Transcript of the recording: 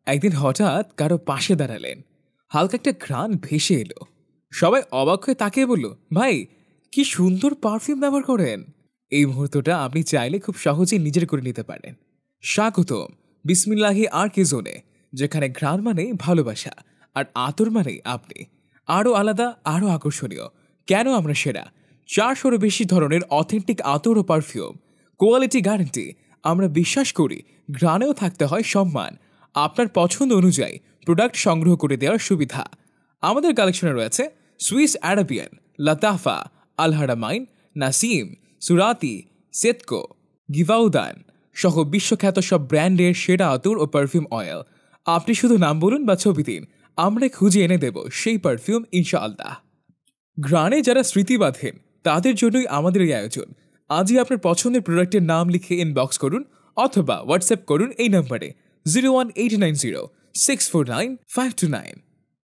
একদিন হঠাৎ কারো পাশে দাঁড়ালেন, হালকা একটা ঘ্রাণ ভেসে এলো। সবাই অবাক হয়ে তাকিয়ে বলল, ভাই কি সুন্দর পারফিউম ব্যবহার করেন। এই মুহূর্তটা আপনি চাইলে খুব সহজেই নিজের করে নিতে পারেন। স্বাগতম বিসমিল্লাহি আর কে জোনে, যেখানে ঘ্রাণ মানে ভালোবাসা আর আতর মানে আপনি। আরও আলাদা, আরও আকর্ষণীয়। কেন আমরা সেরা? 400-এরও বেশি ধরনের অথেন্টিক আতর ও পারফিউম, কোয়ালিটি গ্যারান্টি। আমরা বিশ্বাস করি ঘ্রাণেও থাকতে হয় সম্মান। আপনার পছন্দ অনুযায়ী প্রোডাক্ট সংগ্রহ করে দেওয়ার সুবিধা আমাদের কালেকশনে রয়েছে। সুইস আরাবিয়ান, লাতাফা, আলহারামাইন, নাসিম, সুরাতি, সেতকো, গিভাউদান সহ বিশ্বখ্যাত সব ব্র্যান্ডের সেরা আতর ও পারফিউম অয়েল। আপনি শুধু নাম বলুন বা ছবি দিন, আমরা খুঁজে এনে দেব সেই পারফিউম ইনশাআল্লাহ। ঘ্রাণে যারা স্মৃতি বাঁধেন তাদের জন্যই আমাদের এই আয়োজন। আজই আপনার পছন্দের প্রোডাক্টের নাম লিখে ইনবক্স করুন অথবা হোয়াটসঅ্যাপ করুন এই নম্বরে 01890 649 529।